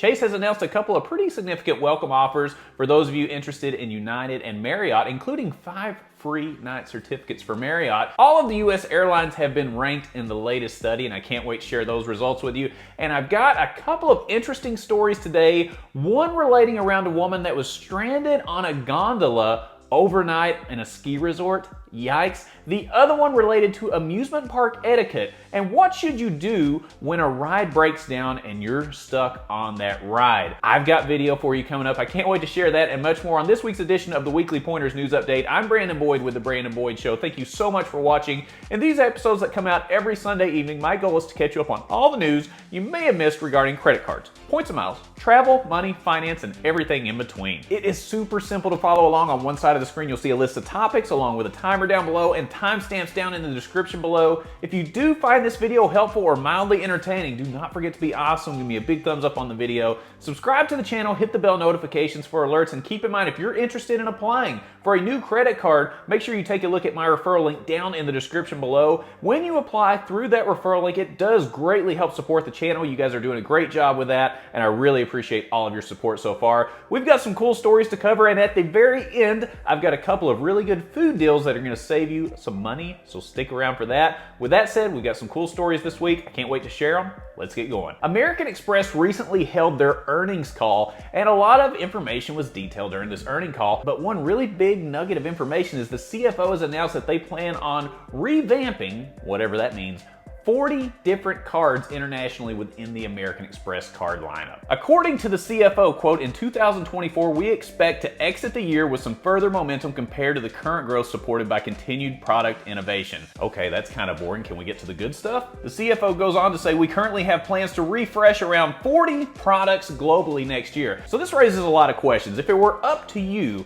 Chase has announced a couple of pretty significant welcome offers for those of you interested in United and Marriott, including 5 free night certificates for Marriott. All of the US airlines have been ranked in the latest study, and I can't wait to share those results with you. And I've got a couple of interesting stories today, one relating around a woman that was stranded on a gondola overnight in a ski resort. Yikes. The other one related to amusement park etiquette and what should you do when a ride breaks down and you're stuck on that ride. I've got video for you coming up. I can't wait to share that and much more on this week's edition of the Weekly Pointers News Update. I'm Brandon Boyd with The Brandon Boyd Show. Thank you so much for watching. In these episodes that come out every Sunday evening, my goal is to catch you up on all the news you may have missed regarding credit cards, points and miles, travel, money, finance, and everything in between. It is super simple to follow along. On one side of the screen, you'll see a list of topics along with a timer down below and timestamps down in the description below. If you do find this video helpful or mildly entertaining, do not forget to be awesome. Give me a big thumbs up on the video. Subscribe to the channel, hit the bell notifications for alerts, and keep in mind if you're interested in applying for a new credit card, make sure you take a look at my referral link down in the description below. When you apply through that referral link, it does greatly help support the channel. You guys are doing a great job with that, and I really appreciate all of your support so far. We've got some cool stories to cover, and at the very end, I've got a couple of really good food deals that are going to save you some money, so stick around for that. With that said, we've got some cool stories this week. I can't wait to share them. Let's get going. American Express recently held their earnings call, and a lot of information was detailed during this earning call, but one really big nugget of information is the CFO has announced that they plan on revamping, whatever that means, 40 different cards internationally within the American Express card lineup. According to the CFO, quote, in 2024, we expect to exit the year with some further momentum compared to the current growth supported by continued product innovation. Okay, that's kind of boring. Can we get to the good stuff? The CFO goes on to say, we currently have plans to refresh around 40 products globally next year. So this raises a lot of questions. If it were up to you,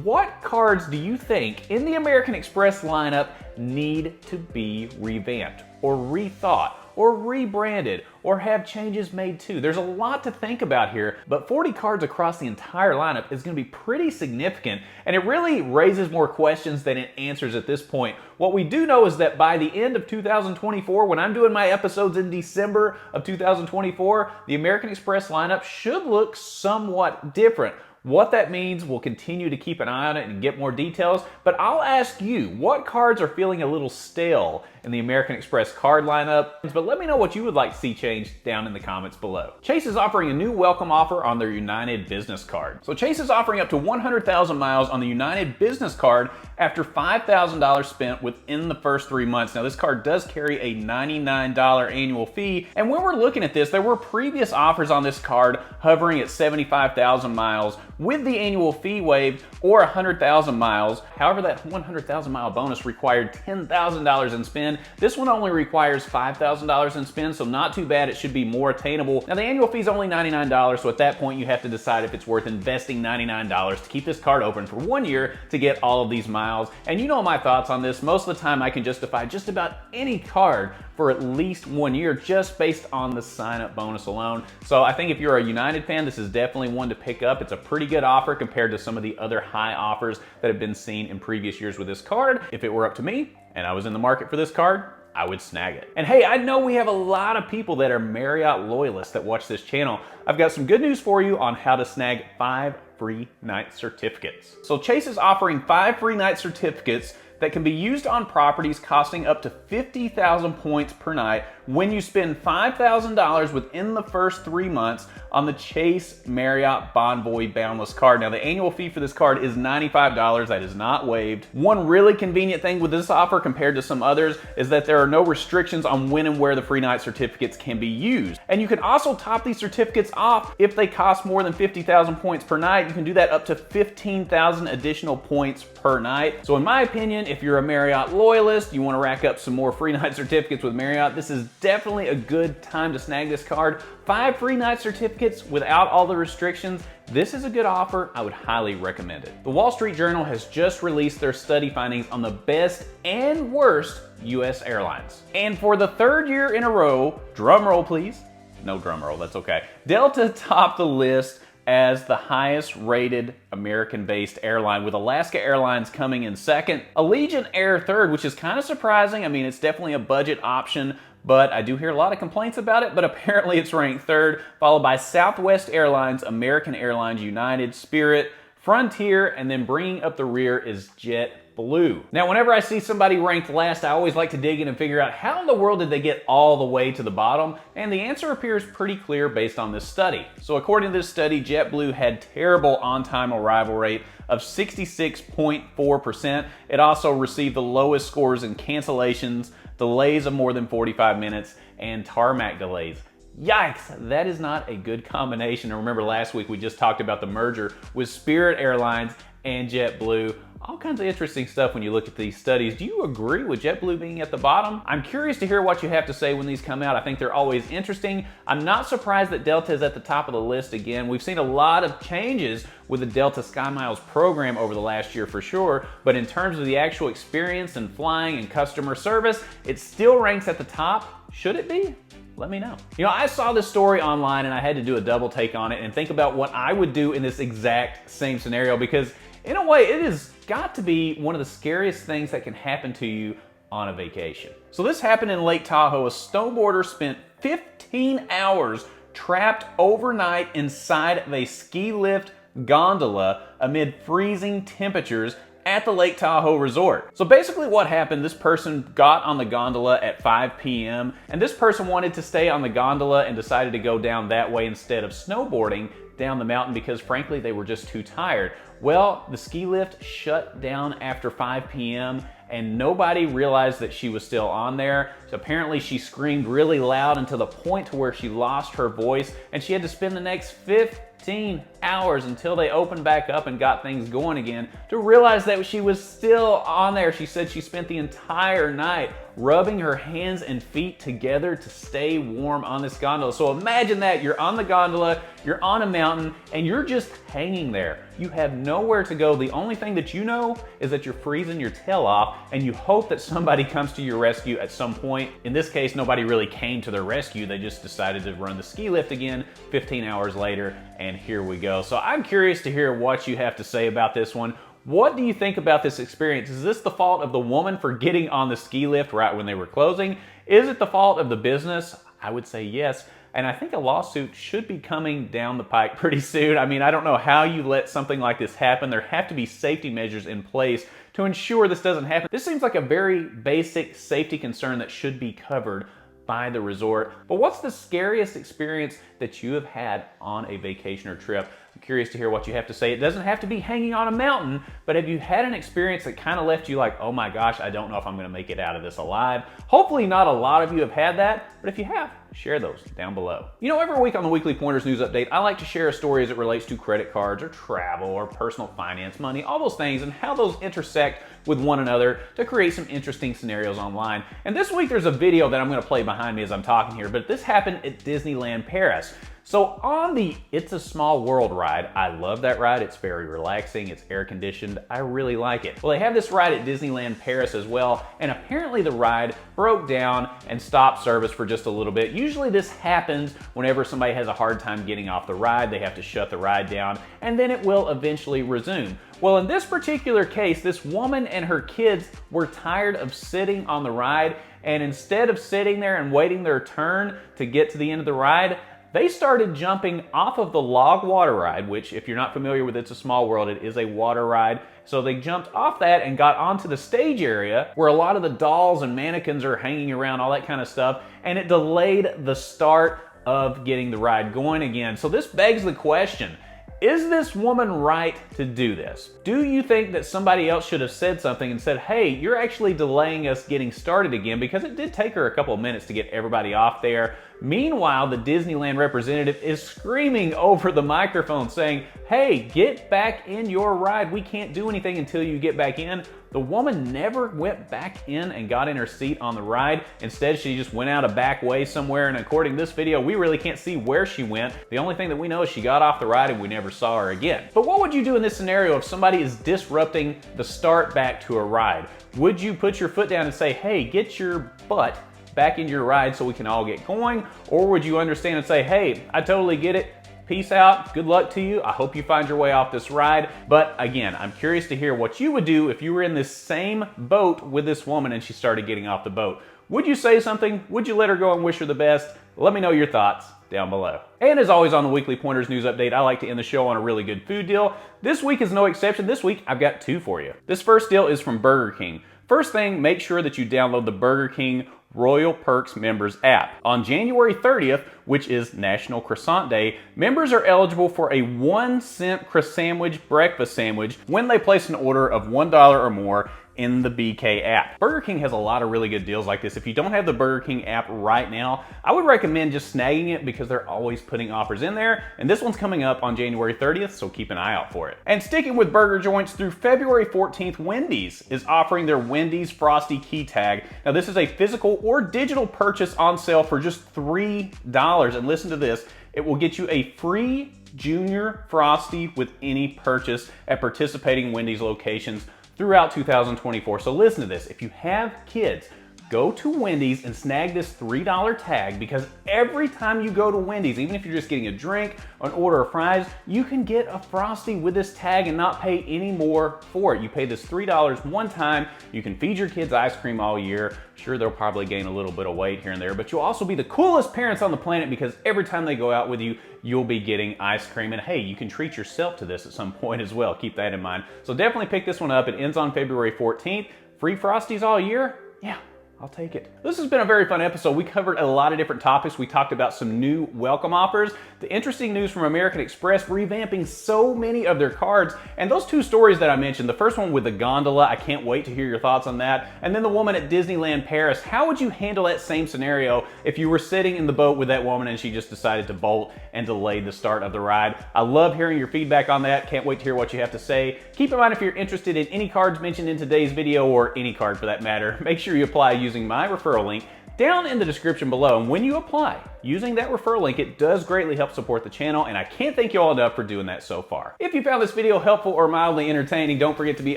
what cards do you think in the American Express lineup need to be revamped or rethought or rebranded or have changes made to? There's a lot to think about here, but 40 cards across the entire lineup is going to be pretty significant, and it really raises more questions than it answers at this point. What we do know is that by the end of 2024, when I'm doing my episodes in December of 2024, the American Express lineup should look somewhat different. What that means, we'll continue to keep an eye on it and get more details, but I'll ask you, what cards are feeling a little stale in the American Express card lineup? But let me know what you would like to see changed down in the comments below. Chase is offering a new welcome offer on their United Business Card. So Chase is offering up to 100,000 miles on the United Business Card after $5,000 spent within the first 3 months. Now this card does carry a $99 annual fee, and when we're looking at this, there were previous offers on this card hovering at 75,000 miles with the annual fee waived, or 100,000 miles. However, that 100,000 mile bonus required $10,000 in spend. This one only requires $5,000 in spend, so not too bad. It should be more attainable. Now the annual fee is only $99, so at that point you have to decide if it's worth investing $99 to keep this card open for 1 year to get all of these miles. And you know my thoughts on this. Most of the time I can justify just about any card for at least 1 year just based on the sign-up bonus alone. So I think if you're a United fan, this is definitely one to pick up. It's a pretty good offer compared to some of the other high offers that have been seen in previous years with this card. If it were up to me and I was in the market for this card, I would snag it. And hey, I know we have a lot of people that are Marriott loyalists that watch this channel. I've got some good news for you on how to snag 5 free night certificates. So Chase is offering 5 free night certificates that can be used on properties costing up to 50,000 points per night when you spend $5,000 within the first 3 months on the Chase Marriott Bonvoy Boundless card. Now the annual fee for this card is $95. That is not waived. One really convenient thing with this offer compared to some others is that there are no restrictions on when and where the free night certificates can be used. And you can also top these certificates off if they cost more than 50,000 points per night. You can do that up to 15,000 additional points per night. So in my opinion, if you're a Marriott loyalist, you want to rack up some more free night certificates with Marriott, this is definitely a good time to snag this card. 5 free night certificates without all the restrictions. This is a good offer. I would highly recommend it. The Wall Street Journal has just released their study findings on the best and worst US airlines. And for the 3rd year in a row, drum roll please, no drum roll, that's okay, Delta topped the list as the highest rated American-based airline, with Alaska Airlines coming in second. Allegiant Air third, which is kind of surprising. I mean, it's definitely a budget option, but I do hear a lot of complaints about it, but apparently it's ranked third, followed by Southwest Airlines, American Airlines, United, Spirit, Frontier, and then bringing up the rear is JetBlue. Now, whenever I see somebody ranked last, I always like to dig in and figure out how in the world did they get all the way to the bottom, and the answer appears pretty clear based on this study. So according to this study, JetBlue had terrible on-time arrival rate of 66.4%. It also received the lowest scores in cancellations, delays of more than 45 minutes, and tarmac delays. Yikes, that is not a good combination. And remember last week we just talked about the merger with Spirit Airlines and JetBlue. All kinds of interesting stuff when you look at these studies. Do you agree with JetBlue being at the bottom? I'm curious to hear what you have to say when these come out. I think they're always interesting. I'm not surprised that Delta is at the top of the list again. We've seen a lot of changes with the Delta SkyMiles program over the last year for sure, but in terms of the actual experience and flying and customer service, it still ranks at the top. Should it be? Let me know. You know, I saw this story online and I had to do a double take on it and think about what I would do in this exact same scenario, because in a way it has got to be one of the scariest things that can happen to you on a vacation. So this happened in Lake Tahoe. A snowboarder spent 15 hours trapped overnight inside of a ski lift gondola amid freezing temperatures at the Lake Tahoe resort. So basically what happened, this person got on the gondola at 5 p.m. and this person wanted to stay on the gondola and decided to go down that way instead of snowboarding down the mountain because frankly they were just too tired. Well, the ski lift shut down after 5 p.m. and nobody realized that she was still on there. So apparently she screamed really loud until the point to where she lost her voice, and she had to spend the next 15 hours until they opened back up and got things going again to realize that she was still on there. She said she spent the entire night rubbing her hands and feet together to stay warm on this gondola. So imagine that, you're on the gondola, you're on a mountain, and you're just hanging there. You have nowhere to go. The only thing that you know is that you're freezing your tail off, and you hope that somebody comes to your rescue at some point. In this case, nobody really came to their rescue. They just decided to run the ski lift again 15 hours later, and here we go. So I'm curious to hear what you have to say about this one. What do you think about this experience? Is this the fault of the woman for getting on the ski lift right when they were closing? Is it the fault of the business? I would say yes. And I think a lawsuit should be coming down the pike pretty soon. I mean, I don't know how you let something like this happen. There have to be safety measures in place to ensure this doesn't happen. This seems like a very basic safety concern that should be covered by the resort. But what's the scariest experience that you have had on a vacation or trip? I'm curious to hear what you have to say. It doesn't have to be hanging on a mountain, but have you had an experience that kind of left you like, oh my gosh, I don't know if I'm gonna make it out of this alive? Hopefully not a lot of you have had that, but if you have, share those down below. You know, every week on the Weekly Pointers News Update, I like to share a story as it relates to credit cards or travel or personal finance, money, all those things, and how those intersect with one another to create some interesting scenarios online. And this week there's a video that I'm gonna play behind me as I'm talking here, but this happened at Disneyland Paris. So on the It's a Small World ride, I love that ride. It's very relaxing, it's air conditioned, I really like it. Well, they have this ride at Disneyland Paris as well, and apparently the ride broke down and stopped service for just a little bit. Usually this happens whenever somebody has a hard time getting off the ride, they have to shut the ride down, and then it will eventually resume. Well, in this particular case, this woman and her kids were tired of sitting on the ride, and instead of sitting there and waiting their turn to get to the end of the ride, they started jumping off of the log water ride, which if you're not familiar with It's a Small World, it is a water ride. So they jumped off that and got onto the stage area where a lot of the dolls and mannequins are hanging around, all that kind of stuff, and it delayed the start of getting the ride going again. So this begs the question, is this woman right to do this? Do you think that somebody else should have said something and said, hey, you're actually delaying us getting started again? Because it did take her a couple of minutes to get everybody off there. Meanwhile, the Disneyland representative is screaming over the microphone saying, hey, get back in your ride. We can't do anything until you get back in. The woman never went back in and got in her seat on the ride. Instead, she just went out a back way somewhere, and according to this video, we really can't see where she went. The only thing that we know is she got off the ride and we never saw her again. But what would you do in this scenario if somebody is disrupting the start back to a ride? Would you put your foot down and say, hey, get your butt back in your ride so we can all get going? Or would you understand and say, hey, I totally get it. Peace out, good luck to you. I hope you find your way off this ride. But again, I'm curious to hear what you would do if you were in this same boat with this woman and she started getting off the boat. Would you say something? Would you let her go and wish her the best? Let me know your thoughts down below. And as always on the Weekly Pointers News Update, I like to end the show on a really good food deal. This week is no exception. This week, I've got two for you. This first deal is from Burger King. First thing, make sure that you download the Burger King Royal Perks Members app. On January 30th, which is National Croissant Day, members are eligible for a 1-cent croissant breakfast sandwich when they place an order of $1 or more in the BK app. Burger King has a lot of really good deals like this. If you don't have the Burger King app right now, I would recommend just snagging it because they're always putting offers in there. And this one's coming up on January 30th, so keep an eye out for it. And sticking with burger joints, through February 14th, Wendy's is offering their Wendy's Frosty Key Tag. Now this is a physical or digital purchase on sale for just $3. And listen to this, it will get you a free Junior Frosty with any purchase at participating Wendy's locations throughout 2024. So listen to this, if you have kids, go to Wendy's and snag this $3 tag, because every time you go to Wendy's, even if you're just getting a drink, an order of fries, you can get a Frosty with this tag and not pay any more for it. You pay this $3 one time, you can feed your kids ice cream all year. Sure, they'll probably gain a little bit of weight here and there, but you'll also be the coolest parents on the planet because every time they go out with you, you'll be getting ice cream. And hey, you can treat yourself to this at some point as well. Keep that in mind. So definitely pick this one up. It ends on February 14th. Free Frosties all year? Yeah, I'll take it. This has been a very fun episode. We covered a lot of different topics. We talked about some new welcome offers, the interesting news from American Express revamping so many of their cards, and those two stories that I mentioned. The first one with the gondola, I can't wait to hear your thoughts on that. And then the woman at Disneyland Paris. How would you handle that same scenario if you were sitting in the boat with that woman and she just decided to bolt and delay the start of the ride? I love hearing your feedback on that. Can't wait to hear what you have to say. Keep in mind, if you're interested in any cards mentioned in today's video, or any card for that matter, make sure you apply using my referral link down in the description below. And when you apply using that referral link, it does greatly help support the channel, and I can't thank you all enough for doing that so far. If you found this video helpful or mildly entertaining, don't forget to be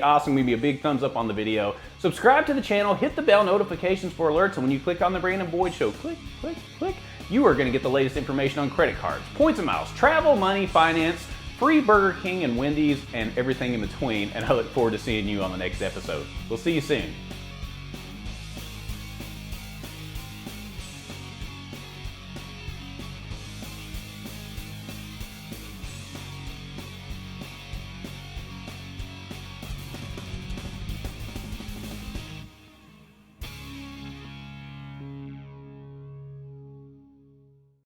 awesome. Give me a big thumbs up on the video. Subscribe to the channel, hit the bell notifications for alerts, and when you click on the Brandon Boyd Show, click, click, click, you are going to get the latest information on credit cards, points and miles, travel, money, finance, free Burger King and Wendy's, and everything in between. And I look forward to seeing you on the next episode. We'll see you soon.